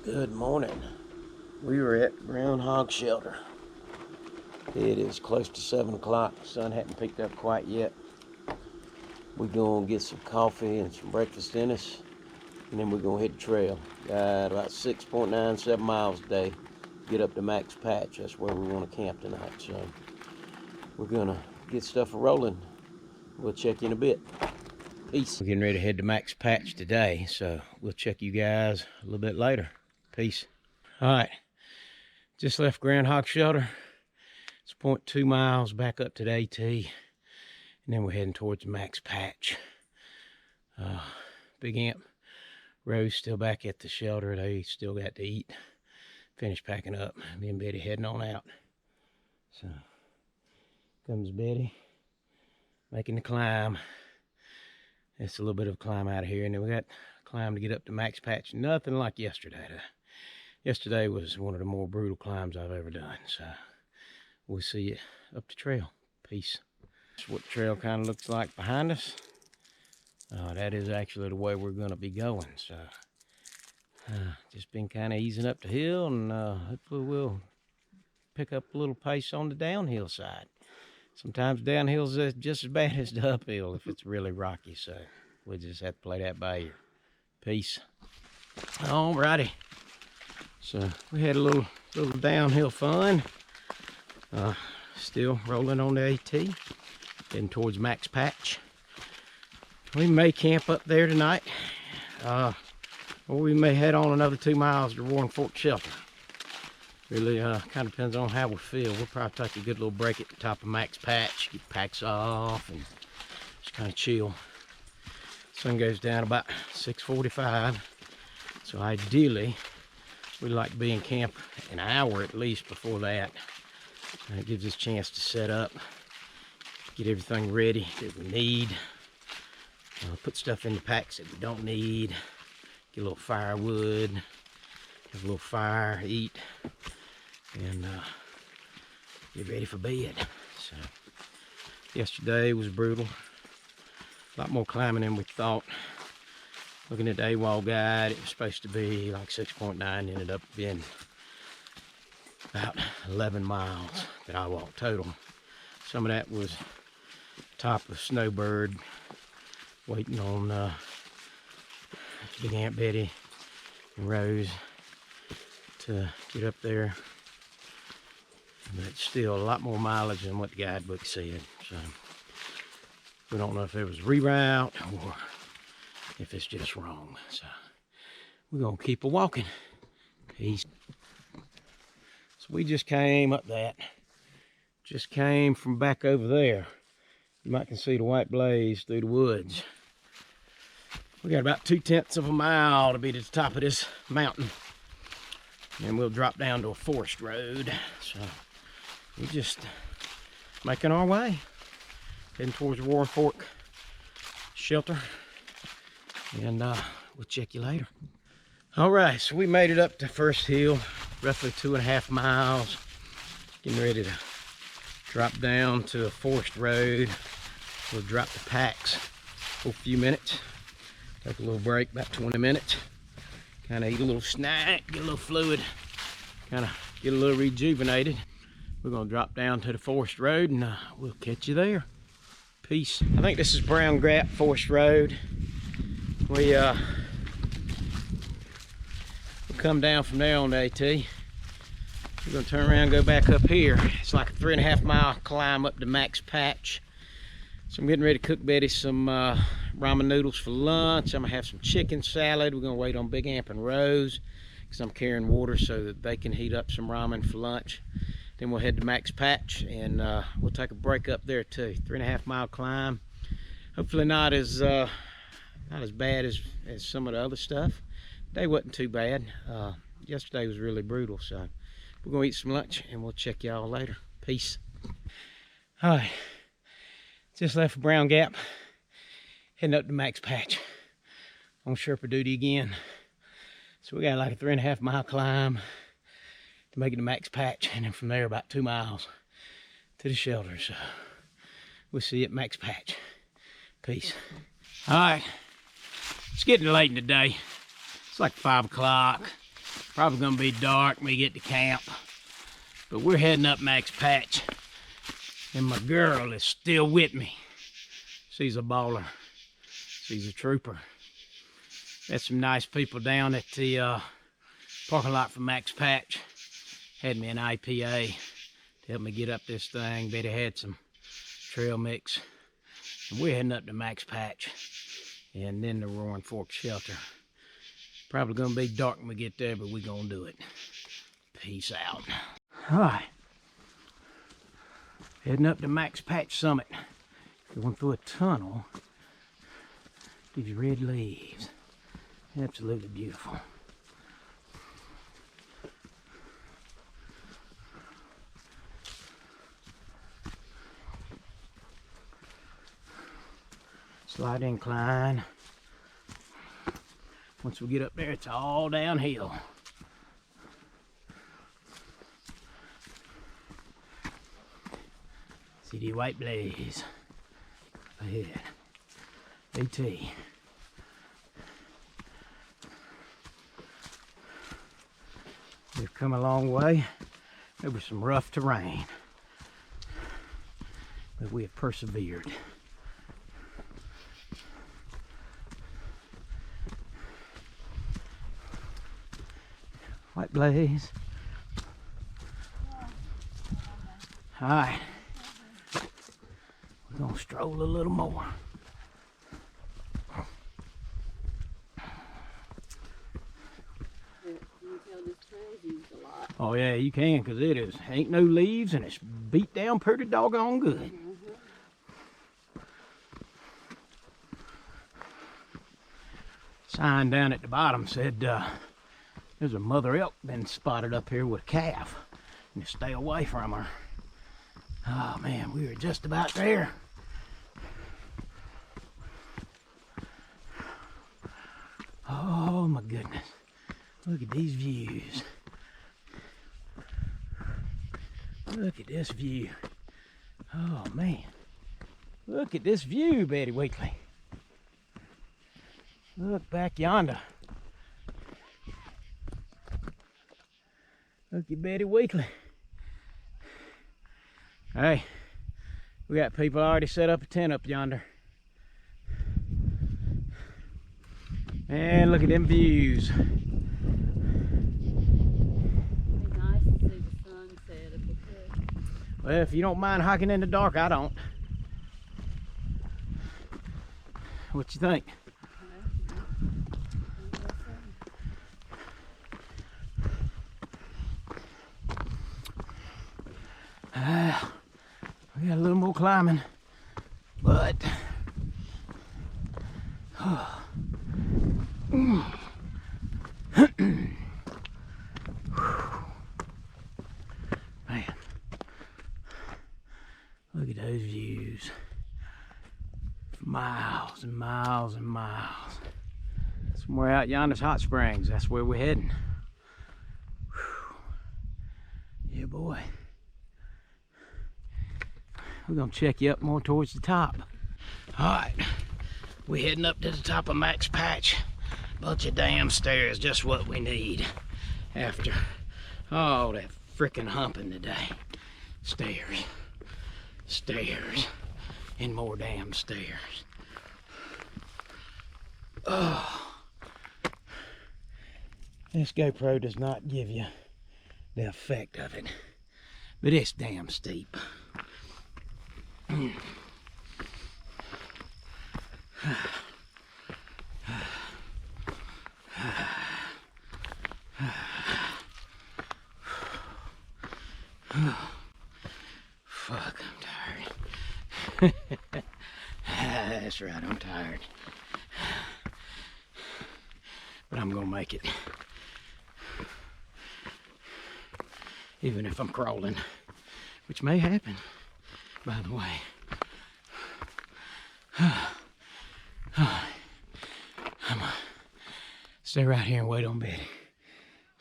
Good morning. We were at Groundhog Shelter. It is close to 7 o'clock. The sun hadn't picked up quite yet. We're going to get some coffee and some breakfast in us, and then we're going to hit the trail. Got about 6.97 miles today. Get up to Max Patch. That's where we want to camp tonight. So we're going to get stuff rolling. We'll check you in a bit. Peace. We're getting ready to head to Max Patch today, so we'll check you guys a little bit later. Peace. All right, just left Groundhog Shelter. It's 0.2 miles back up to the AT, and then we're heading towards Max Patch. Big Amp, Rose still back at the shelter. They still got to eat. Finished packing up. Me and Betty heading on out. So, comes Betty, making the climb. It's a little bit of a climb out of here, and then we got a climb to get up to Max Patch. Nothing like yesterday. Yesterday was one of the more brutal climbs I've ever done. So we'll see you up the trail. Peace. That's what the trail kind of looks like behind us. That is actually the way we're going to be going. So just been kind of easing up the hill, and hopefully we'll pick up a little pace on the downhill side. Sometimes downhill's just as bad as the uphill if it's really rocky. So we'll just have to play that by ear. Peace. Alrighty. So we had a little downhill fun. Still rolling on the AT, heading towards Max Patch. We may camp up there tonight, or we may head on another 2 miles to Roaring Fork Shelter. Really kind of depends on how we feel. We'll probably take a good little break at the top of Max Patch, get packs off, and just kind of chill. Sun goes down about 6:45, so ideally we like to be in camp an hour at least before that. And it gives us a chance to set up, get everything ready that we need, put stuff in the packs that we don't need, get a little firewood, have a little fire, eat, and get ready for bed. So yesterday was brutal. A lot more climbing than we thought. Looking at the AWOL guide, it was supposed to be like 6.9, ended up being about 11 miles that I walked total. Some of that was top of Snowbird, waiting on Big Aunt Betty and Rose to get up there. But it's still a lot more mileage than what the guidebook said. So we don't know if it was reroute or if it's just wrong. So we're gonna keep walking. Peace. So we just came up that. Just came from back over there. You might can see the white blaze through the woods. We got about 2/10 of a mile to be to the top of this mountain. And we'll drop down to a forest road. So we're just making our way. Heading towards the Roaring Fork Shelter. And we'll check you later. All right, so we made it up to first hill, roughly 2.5 miles. Getting ready to drop down to a forest road. We'll drop the packs for a few minutes. Take a little break, about 20 minutes. Kind of eat a little snack, get a little fluid, kind of get a little rejuvenated. We're gonna drop down to the forest road, and we'll catch you there. Peace. I think this is Brown Gap Forest Road. We'll come down from there on the AT. We're gonna turn around and go back up here. It's like a 3.5 mile climb up to Max Patch. So I'm getting ready to cook Betty some ramen noodles for lunch. I'm gonna have some chicken salad. We're gonna wait on Big Amp and Rose because I'm carrying water so that they can heat up some ramen for lunch. Then we'll head to Max Patch, and we'll take a break up there too. 3.5 mile climb. Hopefully not as bad as some of the other stuff. Day wasn't too bad. Yesterday was really brutal, so we're gonna eat some lunch and we'll check y'all later. Peace. All right, just left Brown Gap, heading up to Max Patch on Sherpa duty again. So we got like a 3.5 mile climb to make it to Max Patch, and then from there about 2 miles to the shelter. So we'll see you at Max Patch. Peace. All right, it's getting late in the day. It's like 5 o'clock. Probably gonna be dark when we get to camp. But we're heading up Max Patch. And my girl is still with me. She's a baller. She's a trooper. Had some nice people down at the parking lot for Max Patch. Had me an IPA to help me get up this thing. Betty had some trail mix. And we're heading up to Max Patch and then the Roaring Fork Shelter. Probably gonna be dark when we get there, but we're gonna do it. Peace out. All right. Heading up to Max Patch Summit. Going through a tunnel. These red leaves. Absolutely beautiful. Slight incline. Once we get up there, it's all downhill. See the white blaze ahead. AT. We've come a long way. There was some rough terrain, but we have persevered. White blaze. All right. We're gonna stroll a little more. Oh yeah, you can, because it is ain't no leaves and it's beat down pretty doggone good. Sign down at the bottom said there's a mother elk been spotted up here with a calf and to stay away from her. Oh man, we were just about there. Oh my goodness, look at these views. Look at this view. Oh man, look at this view, Betty Weekly. Look back yonder. Look at Betty Weekly. Hey, we got people already set up a tent up yonder. And look at them views. It's nice to see the sunset if we could. Well, if you don't mind hiking in the dark, I don't. What you think? We got a little more climbing, but man, look at those views. Miles and miles and miles. Somewhere out yonder's hot springs. That's where we're heading. Whew. Yeah, boy. We're gonna check you up more towards the top. All right, we're heading up to the top of Max Patch. Bunch of damn stairs, just what we need after all that frickin' humping today. Stairs, stairs, and more damn stairs. Oh, this GoPro does not give you the effect of it, but it's damn steep. Fuck, I'm tired. That's right, I'm tired. But I'm gonna make it. Even if I'm crawling, which may happen, by the way. I'm gonna stay right here and wait on Betty.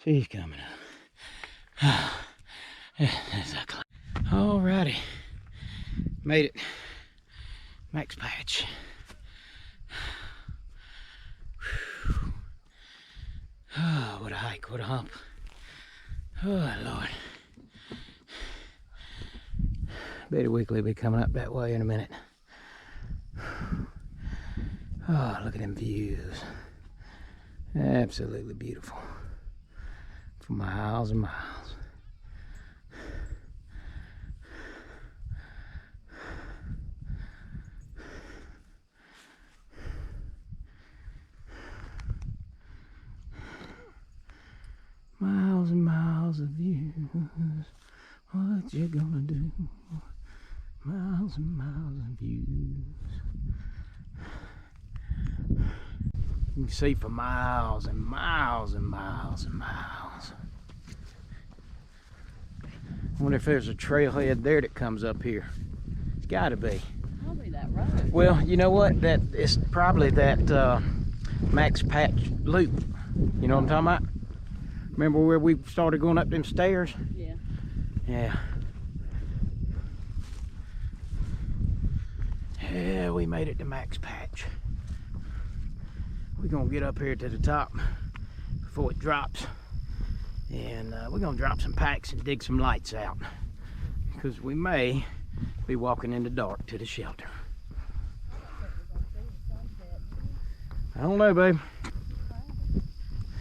She's coming up. Alrighty, made it. Max Patch. Oh, what a hike, what a hump. Oh, Lord. Betty Weekly will be coming up that way in a minute. Oh, look at them views. Absolutely beautiful. For miles and miles. Miles and miles of views. What you gonna do? Miles and miles of views. You can see for miles and miles and miles and miles. I wonder if there's a trailhead there that comes up here. It's gotta be. Probably that road. Well, you know what? That it's probably that Max Patch loop. You know what I'm talking about? Remember where we started going up them stairs? Yeah. Yeah. Yeah, we made it to Max Patch. We're gonna get up here to the top before it drops. And we're gonna drop some packs and dig some lights out. Because we may be walking in the dark to the shelter. I don't know, babe.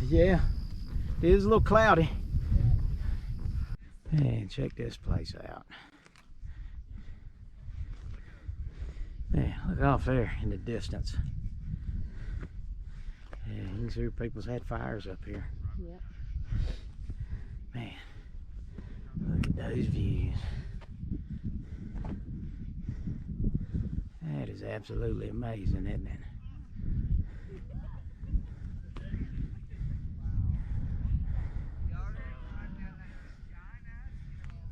Yeah, it is a little cloudy. Hey, check this place out. Man, look off there in the distance. Yeah, you can see where people's had fires up here. Yep. Man, look at those views. That is absolutely amazing, isn't it?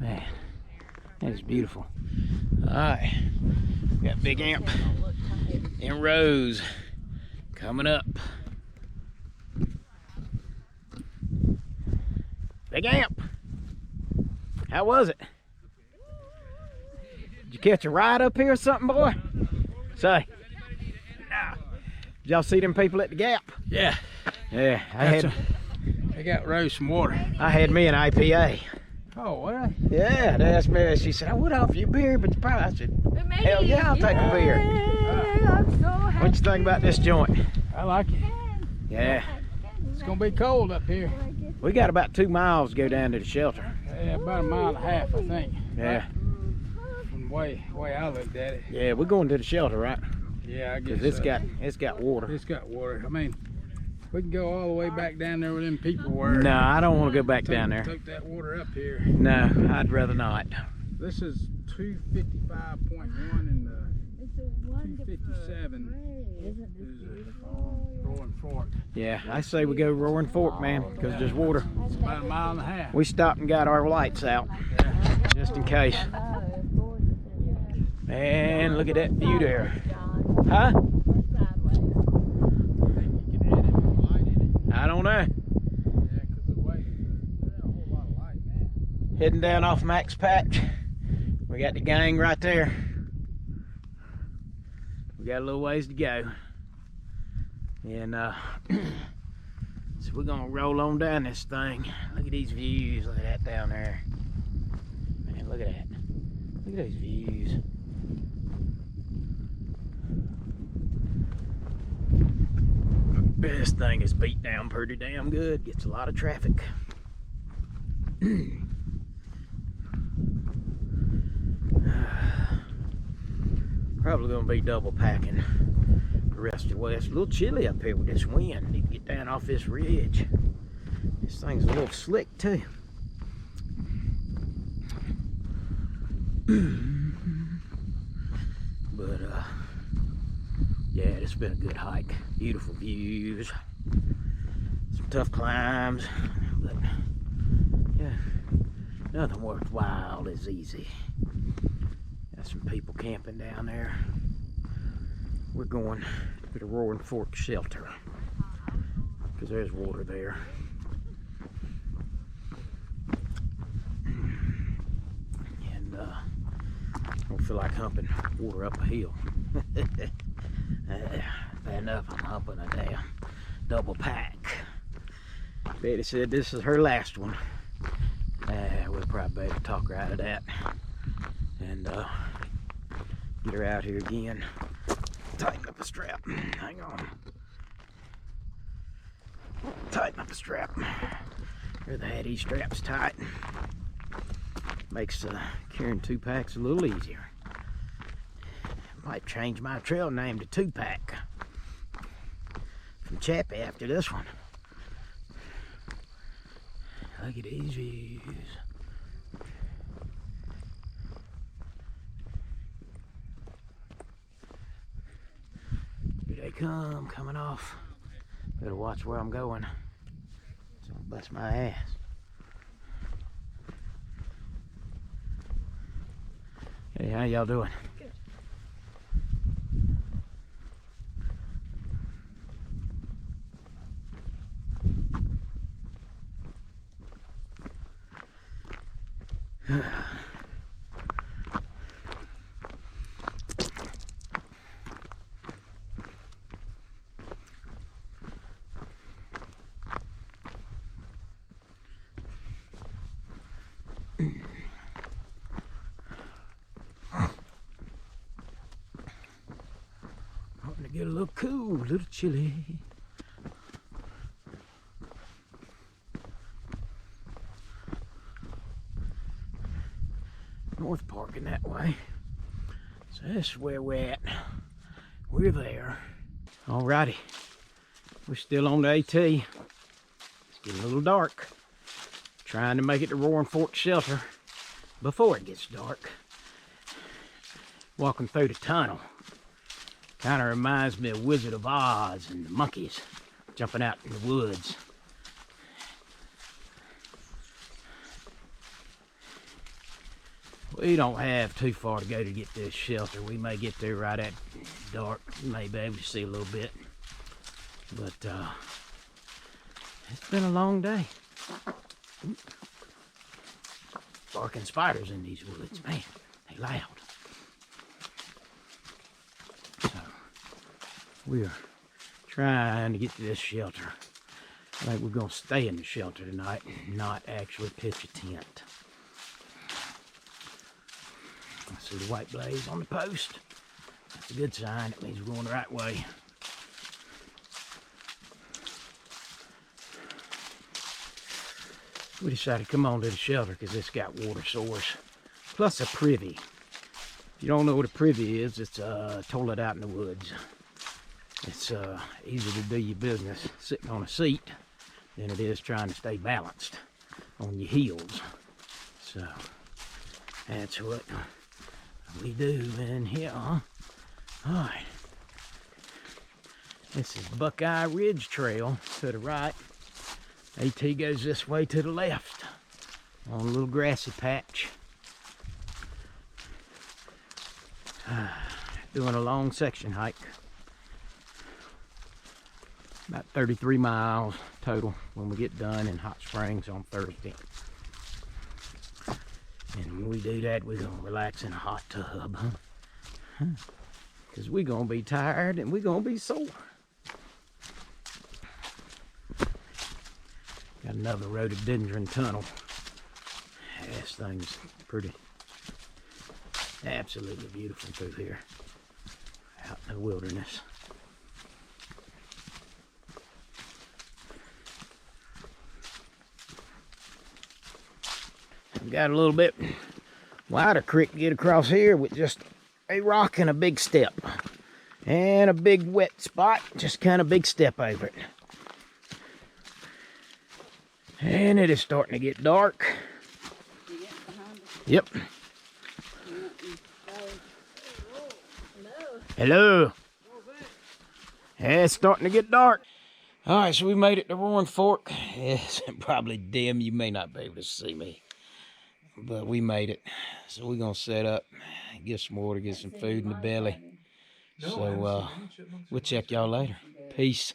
Man, that is beautiful. All right, we got Big Amp and Rose coming up. Big Amp, how was it? Did you catch a ride up here or something, boy? Say, did y'all see them people at the Gap? Yeah. Yeah, I got Rose some water. I had me an IPA. Oh, what? Yeah, they asked me, she said, I would offer you a beer, but I said, hell yeah, I'll take a beer. What you think about this joint? I like it. Yeah, It's gonna be cold up here. we got about 2 miles to go down to the shelter. Yeah, about 1.5 miles, I think. Yeah, From the way I looked at it. yeah, we're going to the shelter, right? Yeah, I guess. Because it's got water. It's got water. I mean, we can go all the way back down there where them people were. No, I don't want to go back down there. Took that water up here. No, I'd rather not. This is 255.1 and It's a wonderful 257 Isn't this is beautiful? Roaring Fork. Yeah, I say we go Roaring Fork, man, because there's water. It's about 1.5 miles. We stopped and got our lights out, just in case. Man, look at that view there. Huh? I don't know. Yeah, because the way there's a whole lot of light now. Heading down off Max Patch. We got the gang right there. We got a little ways to go. And so we're gonna roll on down this thing. Look at these views. Look at that down there. Man, look at that. Look at those views. This thing is beat down pretty damn good. Gets a lot of traffic. Probably gonna be double packing the rest of the way. It's a little chilly up here with this wind. Need to get down off this ridge. This thing's a little slick too. But yeah, it's been a good hike. Beautiful views. Some tough climbs, but yeah, nothing worthwhile is easy. Got some people camping down there. We're going to the Roaring Fork Shelter because there's water there. And I don't feel like humping water up a hill. Bad enough I'm humping a damn double pack. Betty said this is her last one. We'll probably be able to talk her out of that. And get her out here again. Tighten up the strap. Hang on. Tighten up the strap. Rather had these straps tight. Makes carrying 2-packs a little easier. Might change my trail name to 2-pack from Chappie after this one. Look at these views. Here they come, coming off. Better watch where I'm going. So I'll bust my ass. Hey, how y'all doing? Good. Starting to get a little cool, a little chilly. North parking that way. So this is where we're at. We're there. Alrighty. We're still on the AT. It's getting a little dark. Trying to make it to Roaring Fork Shelter before it gets dark. Walking through the tunnel. Kind of reminds me of Wizard of Oz and the monkeys jumping out in the woods. We don't have too far to go to get to this shelter. We may get there right at dark. We may be able to see a little bit. But it's been a long day. Barking spiders in these woods, man. They loud. So we're trying to get to this shelter. I think we're gonna stay in the shelter tonight and not actually pitch a tent. I see the white blaze on the post. That's a good sign. It means we're going the right way. We decided to come on to the shelter because it's got water source. Plus a privy. If you don't know what a privy is, it's a toilet out in the woods. It's easier to do your business sitting on a seat than it is trying to stay balanced on your heels. So that's what we do in here. Alright. This is Buckeye Ridge Trail to the right. AT goes this way to the left on a little grassy patch. Doing a long section hike. About 33 miles total when we get done in Hot Springs on Thursday. And when we do that, we're gonna relax in a hot tub, huh? Because we're gonna be tired and we're gonna be sore. Got another rhododendron tunnel. This thing's pretty, absolutely beautiful through here, out in the wilderness. We got a little bit wider creek to get across here with just a rock and a big step. And a big wet spot, just kind of big step over it. And it is starting to get dark. Yep. Hello. Yeah, it's starting to get dark. All right, so we made it to Roaring Fork. It's probably dim. You may not be able to see me. But we made it. So we're going to set up, get some water, get some food in the belly. So we'll check y'all later. Peace.